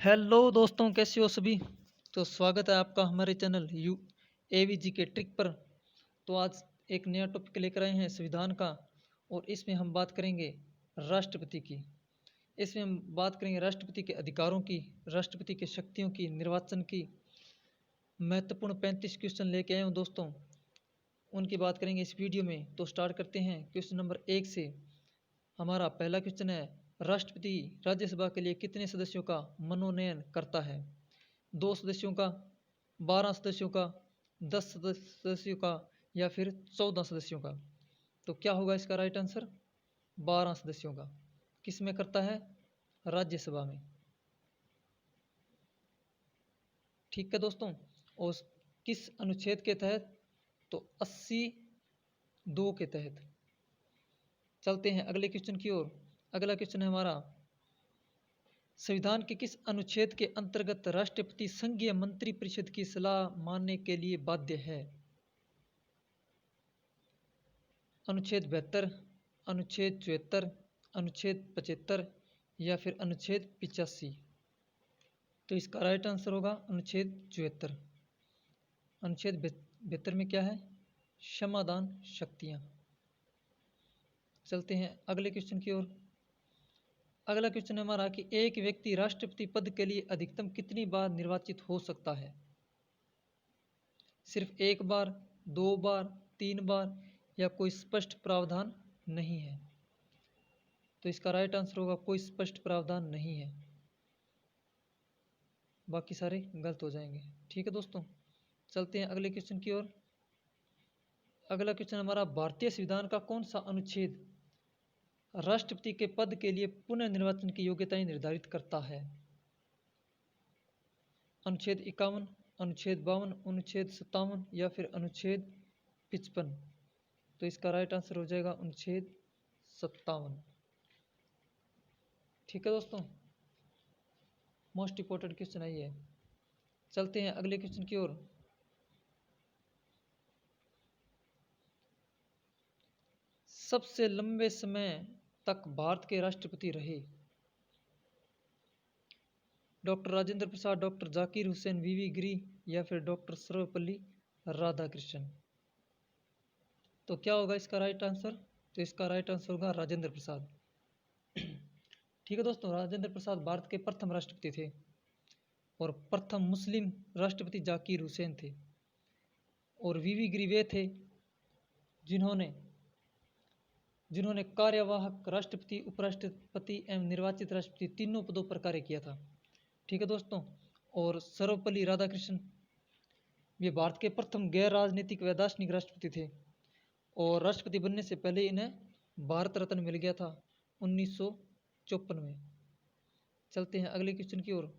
Hello दोस्तों, कैसे हो सभी। तो स्वागत है आपका हमारे चैनल यू एवीजी के ट्रिक पर। तो आज एक नया टॉपिक लेकर आए हैं संविधान का, और इसमें हम बात करेंगे राष्ट्रपति की। इसमें हम बात करेंगे राष्ट्रपति के अधिकारों की, राष्ट्रपति के शक्तियों की, निर्वाचन की। महत्वपूर्ण 35 क्वेश्चन लेके आए हूँ दोस्तों, उनकी बात करेंगे इस वीडियो में। तो स्टार्ट करते हैं क्वेश्चन नंबर 1 से। हमारा पहला क्वेश्चन है, राष्ट्रपति राज्यसभा के लिए कितने सदस्यों का मनोनयन करता है? 2 सदस्यों का, 12 सदस्यों का, 10 सदस्यों का, या फिर 14 सदस्यों का? तो क्या होगा इसका राइट आंसर? 12 सदस्यों का। किस में करता है? राज्यसभा में। ठीक है दोस्तों। और किस अनुच्छेद के तहत? तो 82 के तहत। चलते हैं अगले क्वेश्चन की ओर। अगला क्वेश्चन है हमारा, संविधान के किस अनुच्छेद के अंतर्गत राष्ट्रपति संघीय मंत्रिपरिषद की सलाह मानने के लिए बाध्य है? अनुच्छेद 72, अनुच्छेद 74, अनुच्छेद 75, या फिर अनुच्छेद 85? तो इसका राइट आंसर होगा अनुच्छेद 74। अनुच्छेद 72 में क्या है? क्षमादान शक्तियां। चलते हैं अगले क्वेश्चन की ओर। अगला क्वेश्चन है हमारा कि एक व्यक्ति राष्ट्रपति पद के लिए अधिकतम कितनी बार निर्वाचित हो सकता है? सिर्फ 1 बार, 2 बार, 3 बार, या कोई स्पष्ट प्रावधान नहीं है? तो इसका राइट आंसर होगा कोई स्पष्ट प्रावधान नहीं है, बाकी सारे गलत हो जाएंगे। ठीक है दोस्तों, चलते हैं अगले क्वेश्चन की ओर। अगला क्वेश्चन हमारा, भारतीय संविधान का कौन सा अनुच्छेद राष्ट्रपति के पद के लिए पुनर्निर्वाचन की योग्यताएं निर्धारित करता है? अनुच्छेद 51, अनुच्छेद 52, अनुच्छेद 57, या फिर अनुच्छेद 55? तो इसका राइट आंसर हो जाएगा अनुच्छेद 57। ठीक है दोस्तों, मोस्ट इंपॉर्टेंट क्वेश्चन है ये। चलते हैं अगले क्वेश्चन की ओर। सबसे लंबे समय तक भारत के राष्ट्रपति रहे? डॉक्टर राजेंद्र प्रसाद, डॉक्टर जाकिर हुसैन, वीवी गिरी, या फिर डॉक्टर सर्वपल्ली राधाकृष्णन? तो क्या होगा इसका राइट आंसर? तो इसका राइट आंसर होगा राजेंद्र प्रसाद। ठीक है दोस्तों, राजेंद्र प्रसाद भारत के प्रथम राष्ट्रपति थे, और प्रथम मुस्लिम राष्ट्रपति जाकिर हुसैन थे, और वीवी गिरी वे थे जिन्होंने जिन्होंने कार्यवाहक राष्ट्रपति, उपराष्ट्रपति एवं निर्वाचित राष्ट्रपति तीनों पदों पर कार्य किया था। ठीक है दोस्तों, और सर्वपल्ली राधाकृष्णन ये भारत के प्रथम गैर राजनीतिक व दार्शनिक राष्ट्रपति थे, और राष्ट्रपति बनने से पहले इन्हें भारत रत्न मिल गया था 1954 में। चलते हैं अगले क्वेश्चन की ओर।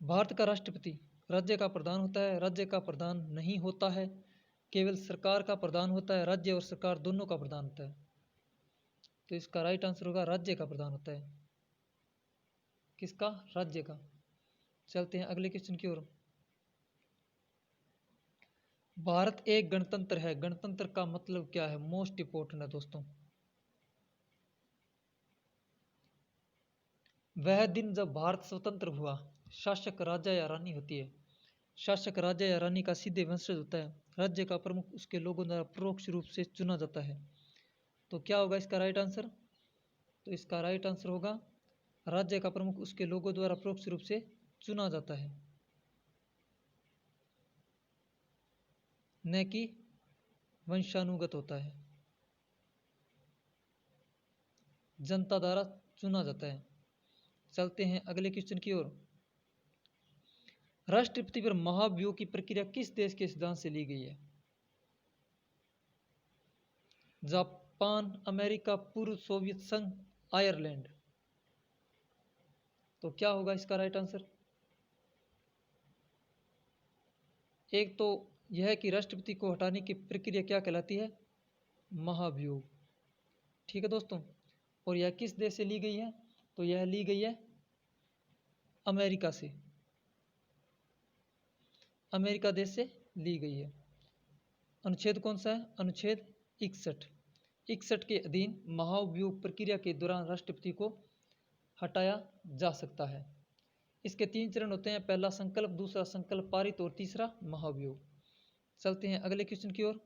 भारत का राष्ट्रपति राज्य का प्रधान होता है, राज्य का प्रधान नहीं होता है, केवल सरकार का प्रधान होता है, राज्य और सरकार दोनों का प्रधान होता है? तो इसका राइट आंसर होगा राज्य का प्रधान होता है। किसका? राज्य का। चलते हैं अगले क्वेश्चन की ओर। भारत एक गणतंत्र है, गणतंत्र का मतलब क्या है? मोस्ट इंपोर्टेंट है दोस्तों। वह दिन जब भारत स्वतंत्र हुआ। शासक राजा या रानी होती है। शासक राजा या रानी का सीधे वंशज होता है। राज्य का प्रमुख उसके लोगों द्वारा परोक्ष रूप से चुना जाता है। तो क्या होगा इसका राइट आंसर? तो इसका राइट आंसर होगा राज्य का प्रमुख उसके लोगों द्वारा परोक्ष रूप से चुना जाता है, न कि वंशानुगत होता है, जनता द्वारा चुना जाता है। चलते हैं अगले क्वेश्चन की ओर। राष्ट्रपति पर महाभियोग की प्रक्रिया किस देश के सिद्धांत से ली गई है? जापान, अमेरिका, पूर्व सोवियत संघ, आयरलैंड? तो क्या होगा इसका राइट आंसर? एक तो यह कि राष्ट्रपति को हटाने की प्रक्रिया क्या कहलाती है? महाभियोग। ठीक है दोस्तों, और यह किस देश से ली गई है? तो यह ली गई है अमेरिका से, अमेरिका देश से ली गई है। अनुच्छेद कौन सा है? अनुच्छेद 61। 61 के अधीन महाभियोग प्रक्रिया के दौरान राष्ट्रपति को हटाया जा सकता है। इसके 3 चरण होते हैं, पहला संकल्प, दूसरा संकल्प पारित और तीसरा महाभियोग। चलते हैं अगले क्वेश्चन की ओर।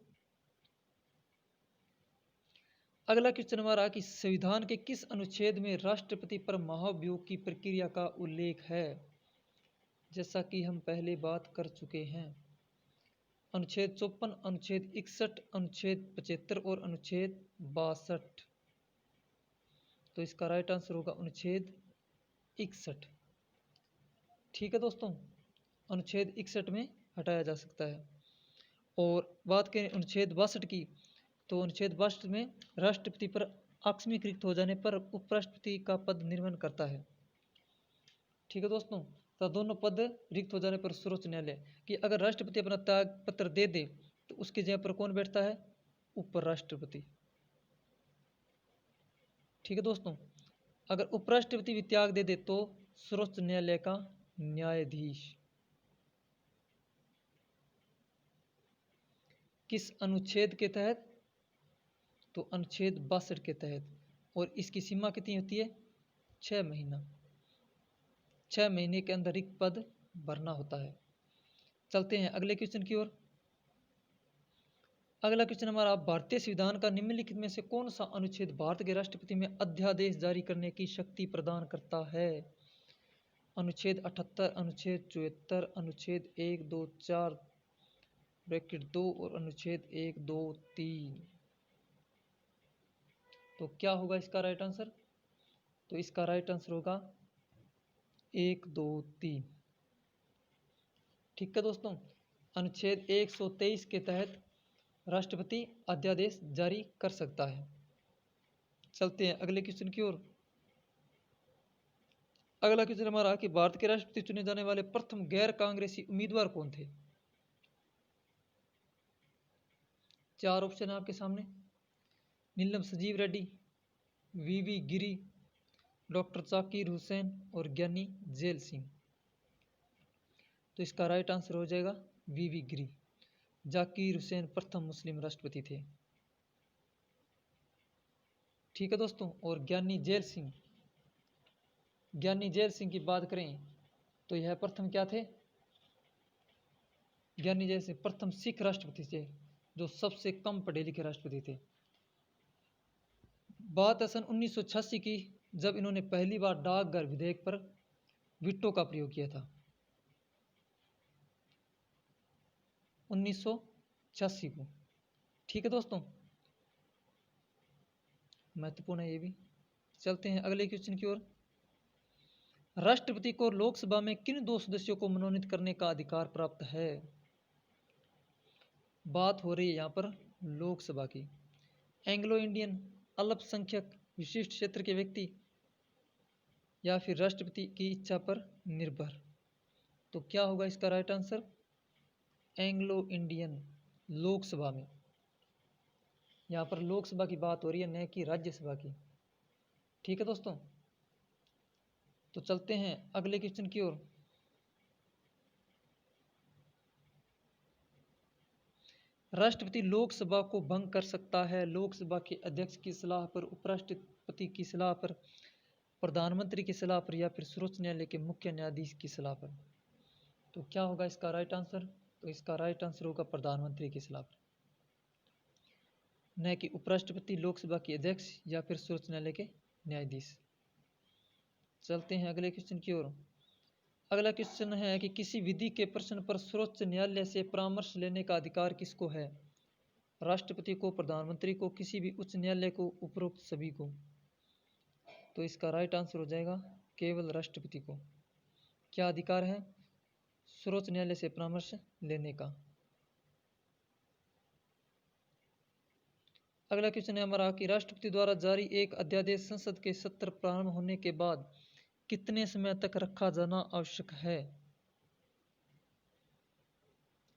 अगला क्वेश्चन हमारा कि संविधान के किस अनुच्छेद में राष्ट्रपति पर महाभियोग की प्रक्रिया का उल्लेख है? जैसा कि हम पहले बात कर चुके हैं, अनुच्छेद 54, अनुच्छेद 61, अनुच्छेद 75 और अनुच्छेद 62। तो इसका राइट आंसर होगा अनुच्छेद 61। ठीक है दोस्तों, अनुच्छेद 61 में हटाया जा सकता है। और बात करें अनुच्छेद 62 की, तो अनुच्छेद 62 में राष्ट्रपति पर आकस्मिक रिक्त हो जाने पर उपराष्ट्रपति का पद निर्वहन करता है। ठीक है दोस्तों, तो दोनों पद रिक्त हो जाने पर सर्वोच्च न्यायालय कि अगर राष्ट्रपति अपना त्याग पत्र दे दे तो उसकी जगह पर कौन बैठता है? उपराष्ट्रपति। ठीक है दोस्तों, अगर उपराष्ट्रपति भी त्याग दे दे तो सर्वोच्च न्यायालय का न्यायाधीश। किस अनुच्छेद के तहत? तो अनुच्छेद 62 के तहत। और इसकी सीमा कितनी होती है? 6 महीना। 6 महीने के अंदर रिक्त पद भरना होता है। चलते हैं अगले क्वेश्चन की ओर। अगला क्वेश्चन हमारा, भारतीय संविधान का निम्नलिखित में से कौन सा अनुच्छेद भारत के राष्ट्रपति में अध्यादेश जारी करने की शक्ति प्रदान करता है? अनुच्छेद 78, अनुच्छेद 74, अनुच्छेद 1, 2, 4 ब्रैकेट 2 और अनुच्छेद 1, 2, 3। तो क्या होगा इसका राइट आंसर? तो इसका राइट आंसर होगा 1, 2, 3। ठीक है दोस्तों, अनुच्छेद 123 के तहत राष्ट्रपति अध्यादेश जारी कर सकता है। चलते हैं अगले क्वेश्चन की ओर। अगला क्वेश्चन हमारा कि भारत के राष्ट्रपति चुने जाने वाले प्रथम गैर कांग्रेसी उम्मीदवार कौन थे? 4 ऑप्शन है आपके सामने, नीलम संजीव रेड्डी, वीवी गिरी, डॉक्टर जाकिर हुसैन और ज्ञानी जेल सिंह। तो इसका राइट आंसर हो जाएगा वीवी गिरी। जाकिर हुसैन प्रथम मुस्लिम राष्ट्रपति थे। ठीक है दोस्तों, और ज्ञानी जेल सिंह, ज्ञानी जेल सिंह की बात करें तो यह प्रथम क्या थे? ज्ञानी जेल सिंह प्रथम सिख राष्ट्रपति थे जो सबसे कम पढ़े लिखे राष्ट्रपति थे। बात है सन 1986 की, जब इन्होंने पहली बार डाकघर विधेयक पर वीटो का प्रयोग किया था। 1986 को। ठीक है दोस्तों, महत्वपूर्ण है ये भी। चलते हैं अगले क्वेश्चन की ओर। राष्ट्रपति को लोकसभा में किन 2 सदस्यों को मनोनीत करने का अधिकार प्राप्त है? बात हो रही है यहाँ पर लोकसभा की। एंग्लो इंडियन, अल्पसंख्यक, विशिष्ट क्षेत्र के व्यक्ति या फिर राष्ट्रपति की इच्छा पर निर्भर। तो क्या होगा इसका right answer? Anglo Indian. Lok Sabha में, यहाँ पर लोकसभा की बात हो रही है, न कि राज्यसभा की। ठीक है दोस्तों, तो चलते हैं अगले क्वेश्चन की ओर। राष्ट्रपति लोकसभा को भंग कर सकता है लोकसभा के अध्यक्ष की सलाह पर, उपराष्ट्रपति की सलाह पर, प्रधानमंत्री की सलाह पर या फिर सर्वोच्च न्यायालय के मुख्य न्यायाधीश की सलाह पर। तो क्या होगा इसका राइट आंसर? तो इसका राइट आंसर होगा प्रधानमंत्री की सलाह पर, न कि उपराष्ट्रपति, लोकसभा के अध्यक्ष या फिर सर्वोच्च न्यायालय के न्यायाधीश। चलते हैं अगले क्वेश्चन की ओर। अगला क्वेश्चन है कि किसी विधि के प्रश्न पर सर्वोच्च न्यायालय से परामर्श लेने का अधिकार किसको है? राष्ट्रपति को, प्रधानमंत्री को, किसी भी उच्च न्यायालय को, उपरोक्त सभी को। तो इसका राइट आंसर हो जाएगा केवल राष्ट्रपति को। क्या अधिकार है? सर्वोच्च न्यायालय से परामर्श लेने का। अगला क्वेश्चन है हमारा कि राष्ट्रपति द्वारा जारी एक अध्यादेश संसद के सत्र प्रारंभ होने के बाद कितने समय तक रखा जाना आवश्यक है?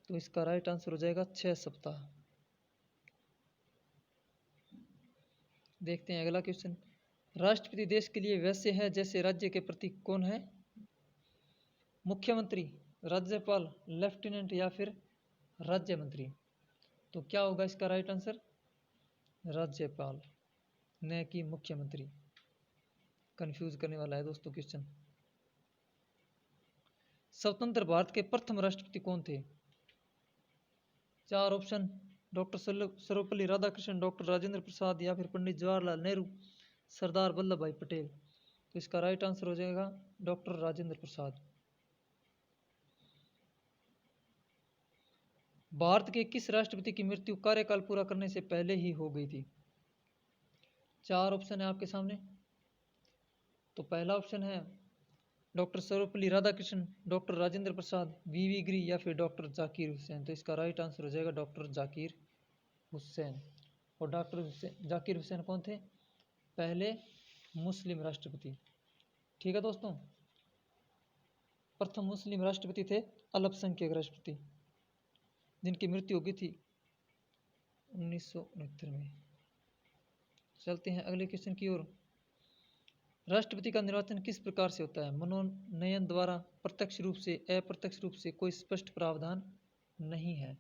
तो इसका राइट आंसर हो जाएगा 6 सप्ताह। देखते हैं अगला क्वेश्चन। राष्ट्रपति देश के लिए वैसे है जैसे राज्य के प्रति कौन है? मुख्यमंत्री, राज्यपाल, लेफ्टिनेंट या फिर राज्य मंत्री। तो क्या होगा इसका राइट आंसर? राज्यपाल, न कि मुख्यमंत्री। कंफ्यूज करने वाला है दोस्तों क्वेश्चन। स्वतंत्र भारत के प्रथम राष्ट्रपति कौन थे? चार option, doctor Sarvepalli Radhakrishnan, doctor Rajendra Prasad, या फिर पंडित जवाहरलाल नेहरू, सरदार वल्लभ भाई पटेल। तो इसका राइट आंसर हो जाएगा डॉक्टर राजेंद्र प्रसाद। भारत के किस राष्ट्रपति की मृत्यु कार्यकाल पूरा करने से पहले ही हो गई थी? चार ऑप्शन है आपके सामने। तो पहला ऑप्शन है डॉक्टर सर्वपल्ली राधाकृष्णन, डॉक्टर राजेंद्र प्रसाद, वीवी गिरी, या फिर डॉक्टर जाकिर हुसैन। तो इसका राइट आंसर हो जाएगा डॉक्टर जाकिर हुसैन। और डॉक्टर जाकिर हुसैन कौन थे? पहले मुस्लिम राष्ट्रपति। ठीक है दोस्तों, प्रथम मुस्लिम राष्ट्रपति थे अल्पसंख्यक राष्ट्रपति, जिनकी मृत्यु हो गई थी 1969 में। चलते हैं अगले क्वेश्चन की ओर। राष्ट्रपति का निर्वाचन किस प्रकार से होता है? मनोनयन द्वारा, प्रत्यक्ष रूप से, अप्रत्यक्ष रूप से? कोई स्पष्ट प्रावधान नहीं है।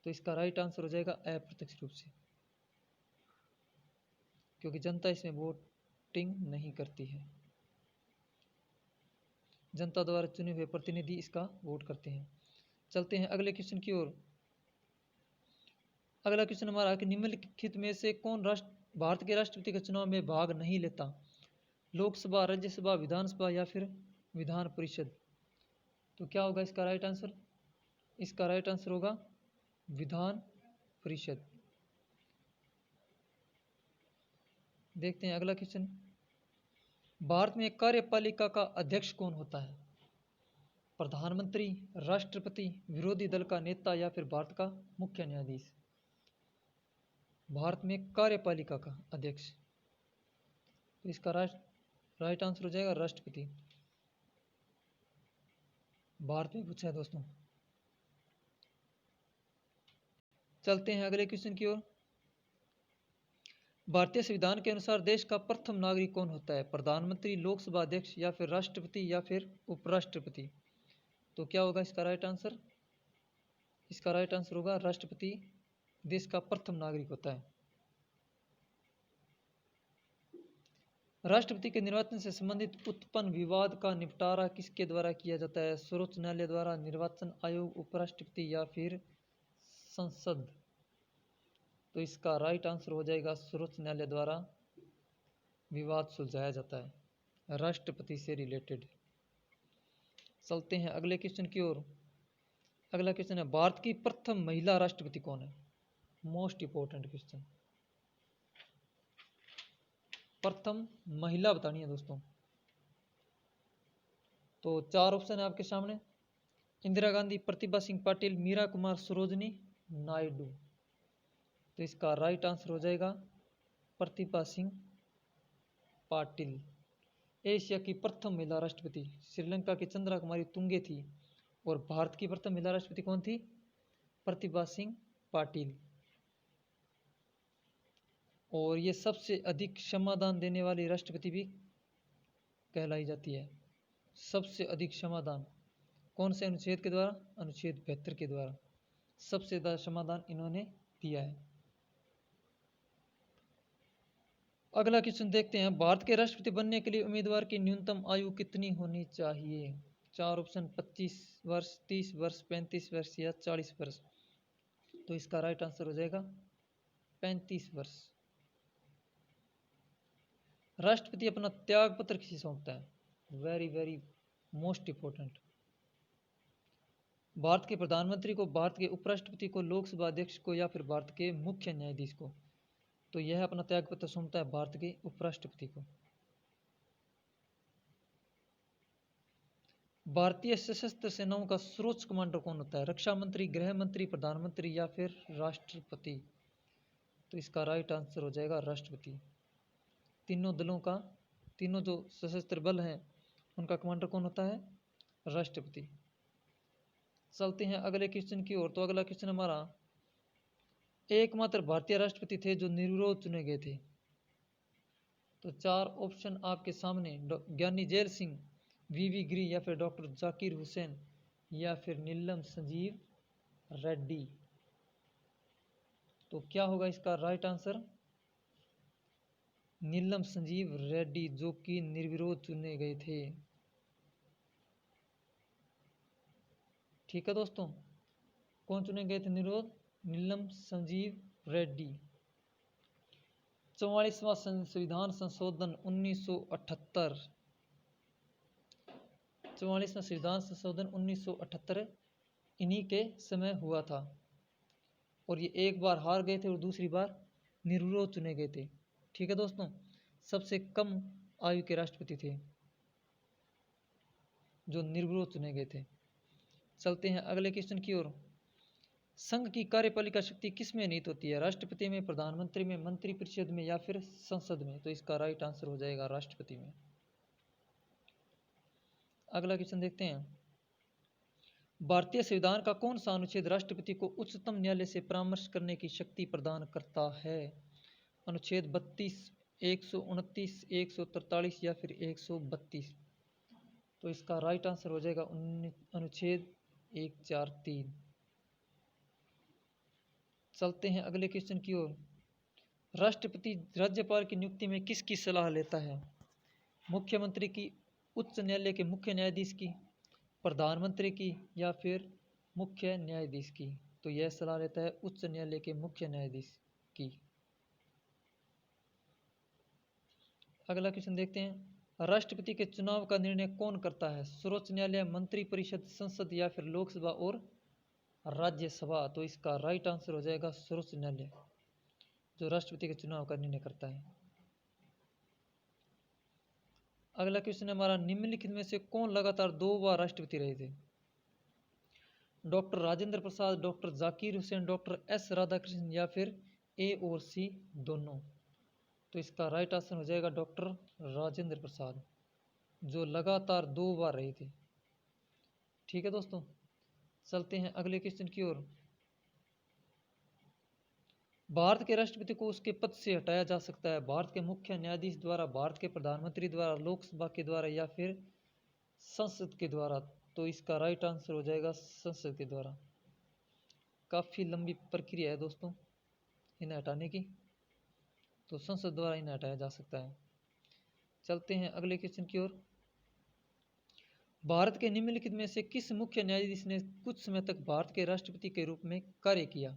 तो इसका राइट आंसर हो जाएगा अप्रत्यक्ष रूप से, क्योंकि जनता इसमें वोटिंग नहीं करती है। जनता द्वारा चुने हुए प्रतिनिधि इसका वोट करते हैं। चलते हैं अगले क्वेश्चन की ओर। अगला क्वेश्चन हमारा कि निम्नलिखित में से कौन भारत के राष्ट्रपति के चुनाव में भाग नहीं लेता? लोकसभा, राज्यसभा, विधानसभा, या फिर विधान परिषद? तो क्या होगा इसका राइट आंसर? इसका राइट आंसर होगा विधान परिषद। देखते हैं अगला क्वेश्चन। भारत में कार्यपालिका का अध्यक्ष कौन होता है? प्रधानमंत्री, राष्ट्रपति, विरोधी दल का नेता, या फिर भारत का मुख्य न्यायाधीश? भारत में कार्यपालिका का अध्यक्ष, तो इसका राइट आंसर हो जाएगा राष्ट्रपति। भारत में पूछा है दोस्तों। चलते हैं अगले क्वेश्चन की ओर। भारतीय संविधान के अनुसार देश का प्रथम नागरिक कौन होता है? प्रधानमंत्री, लोकसभा अध्यक्ष, या फिर राष्ट्रपति, या फिर उपराष्ट्रपति? तो क्या होगा इसका राइट आंसर? इसका राइट आंसर होगा राष्ट्रपति देश का प्रथम नागरिक होता है। राष्ट्रपति के निर्वाचन से संबंधित उत्पन्न विवाद का निपटारा किसके द्वारा किया जाता है? सर्वोच्च न्यायालय द्वारा, निर्वाचन आयोग, उपराष्ट्रपति, या फिर संसद? तो इसका राइट आंसर हो जाएगा सर्वोच्च न्यायालय द्वारा विवाद सुलझाया जाता है राष्ट्रपति से रिलेटेड। चलते हैं अगले क्वेश्चन की ओर। अगला क्वेश्चन है भारत की प्रथम महिला राष्ट्रपति कौन है? Most important question. प्रथम महिला बतानी है दोस्तों। तो चार ऑप्शन है आपके सामने। इंदिरा गांधी, प्रतिभा सिंह पाटिल, मीरा कुमार, सरोजनी नायडू। तो इसका राइट आंसर हो जाएगा प्रतिभा सिंह पाटिल। एशिया की प्रथम महिला राष्ट्रपति श्रीलंका की चंद्रा कुमारी तुंगे थी, और भारत की प्रथम महिला राष्ट्रपति कौन थी? प्रतिभा सिंह पाटिल। और ये सबसे अधिक क्षमादान देने वाली राष्ट्रपति भी कहलाई जाती है। सबसे अधिक क्षमादान कौन से अनुच्छेद के द्वारा? अनुच्छेद 72 के द्वारा सबसे ज्यादा क्षमादान इन्होंने दिया है। अगला क्वेश्चन देखते हैं। भारत के राष्ट्रपति बनने के लिए उम्मीदवार की न्यूनतम आयु कितनी होनी चाहिए? चार ऑप्शन, 25 वर्ष, 30 वर्ष, 35 वर्ष, या 40 वर्ष। तो इसका राइट आंसर हो जाएगा 35 वर्ष। राष्ट्रपति अपना त्याग पत्र किसे सौंपता है? Very very most important. Bharat के प्रधानमंत्री को, भारत के उपराष्ट्रपति को, लोकसभा अध्यक्ष को, या फिर भारत के मुख्य न्यायाधीश को? तो यह अपना त्याग पत्र सौंपता है भारत के उपराष्ट्रपति को। भारतीय सशस्त्र सेनाओं का सर्वोच्च कमांडर कौन होता है? रक्षा मंत्री, गृह मंत्री, प्रधानमंत्री, या फिर राष्ट्रपति? तो इसका राइट आंसर हो जाएगा राष्ट्रपति। तीनों दलों का, तीनों जो सशस्त्र बल हैं उनका कमांडर कौन होता है? राष्ट्रपति। चलते हैं अगले क्वेश्चन की ओर। तो अगला क्वेश्चन हमारा, एकमात्र भारतीय राष्ट्रपति थे जो निर्विरोध चुने गए थे? तो चार ऑप्शन आपके सामने। ज्ञानी जैल सिंह, वीवी गिरी, या फिर डॉक्टर जाकिर हुसैन, या फिर नीलम संजीव रेड्डी? तो क्या होगा इसका राइट आंसर? नीलम संजीव रेड्डी, जो कि निर्विरोध चुने गए थे। ठीक है दोस्तों, कौन चुने गए थे निर्विरोध? नीलम संजीव रेड्डी। 44वां संविधान संशोधन 1978, 44वां संविधान संशोधन 1978 इन्हीं के समय हुआ था, और ये एक बार हार गए थे और दूसरी बार निर्विरोध चुने गए थे। ठीक है दोस्तों, सबसे कम आयु के राष्ट्रपति थे जो निर्विरोध चुने गए थे। चलते हैं अगले क्वेश्चन की ओर। संघ की कार्यपालिका शक्ति किस में निहित होती है? राष्ट्रपति में, प्रधानमंत्री में, मंत्रिपरिषद में या फिर संसद में? तो इसका राइट आंसर हो जाएगा राष्ट्रपति में। अगला क्वेश्चन देखते हैं। भारतीय संविधान का कौन सा अनुच्छेद राष्ट्रपति को उच्चतम न्यायालय से परामर्श करने की शक्ति प्रदान करता है? अनुच्छेद 32, 129, 143 या फिर 132? तो इसका राइट आंसर हो जाएगा अनुच्छेद 143। चलते हैं अगले क्वेश्चन की ओर। राष्ट्रपति राज्यपाल की नियुक्ति में किसकी सलाह लेता है? मुख्यमंत्री की, उच्च न्यायालय के मुख्य न्यायाधीश की, प्रधानमंत्री की या फिर मुख्य न्यायाधीश की? तो यह सलाह लेता है उच्च न्यायालय के मुख्य न्यायाधीश की। अगला क्वेश्चन देखते हैं। राष्ट्रपति के चुनाव का निर्णय कौन करता है? सर्वोच्च न्यायालय, मंत्रिपरिषद, संसद या फिर लोकसभा और राज्यसभा? तो इसका राइट आंसर हो जाएगा सर्वोच्च न्यायालय, जो राष्ट्रपति के चुनाव का निर्णय करता है। अगला क्वेश्चन है हमारा, निम्नलिखित में से कौन लगातार 2 बार राष्ट्रपति रहे थे? Doctor Rajendra Prasad, doctor Zakir Hussain, doctor S Radhakrishnan या फिर ए और सी दोनों? तो इसका राइट आंसर हो जाएगा डॉक्टर राजेंद्र प्रसाद, जो लगातार 2 बार रहे थे। ठीक है दोस्तों, चलते हैं अगले क्वेश्चन की ओर। भारत के राष्ट्रपति को उसके पद से हटाया जा सकता है भारत के मुख्य न्यायाधीश द्वारा, भारत के प्रधानमंत्री द्वारा, लोकसभा के द्वारा या फिर संसद के द्वारा? तो इसका राइट आंसर हो जाएगा संसद के द्वारा। काफ़ी लंबी प्रक्रिया है दोस्तों इन्हें हटाने की, तो संसद द्वारा इन्हें हटाया जा सकता है। चलते हैं अगले क्वेश्चन की ओर। भारत के निम्नलिखित में से किस मुख्य न्यायाधीश ने कुछ समय तक भारत के राष्ट्रपति के रूप में कार्य किया?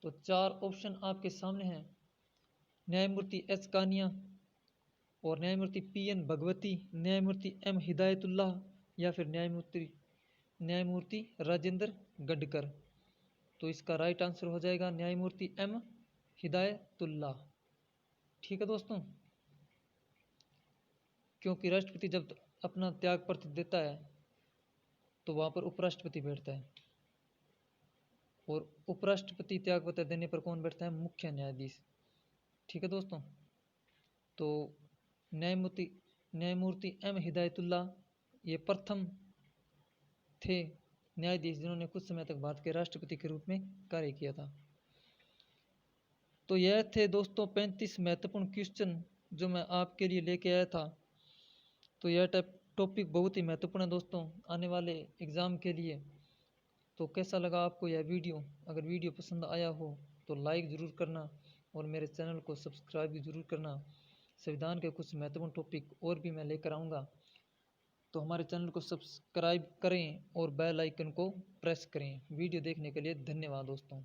तो 4 ऑप्शन आपके सामने हैं। न्यायमूर्ति एच कानिया और न्यायमूर्ति PN भगवती, न्यायमूर्ति M हिदायतुल्लाह या फिर न्यायमूर्ति राजेंद्र गडकर? तो इसका राइट आंसर हो जाएगा न्यायमूर्ति M हिदायतुल्लाह। ठीक है दोस्तों, क्योंकि राष्ट्रपति जब अपना त्याग पत्र देता है तो वहाँ पर उपराष्ट्रपति बैठता है, और उपराष्ट्रपति त्याग पत्र देने पर कौन बैठता है? मुख्य न्यायाधीश। ठीक है दोस्तों, तो न्यायमूर्ति M हिदायतुल्लाह ये प्रथम थे न्यायाधीश जिन्होंने कुछ समय तक भारत के राष्ट्रपति के रूप में कार्य किया था। तो यह थे दोस्तों 35 महत्वपूर्ण क्वेश्चन जो मैं आपके लिए लेके आया था। तो यह टॉपिक बहुत ही महत्वपूर्ण है दोस्तों आने वाले एग्ज़ाम के लिए। तो कैसा लगा आपको यह वीडियो? अगर वीडियो पसंद आया हो तो लाइक ज़रूर करना और मेरे चैनल को सब्सक्राइब भी ज़रूर करना। संविधान के कुछ महत्वपूर्ण टॉपिक और भी मैं लेकर आऊँगा, तो हमारे चैनल को सब्सक्राइब करें और बेल आइकन को प्रेस करें। वीडियो देखने के लिए धन्यवाद दोस्तों।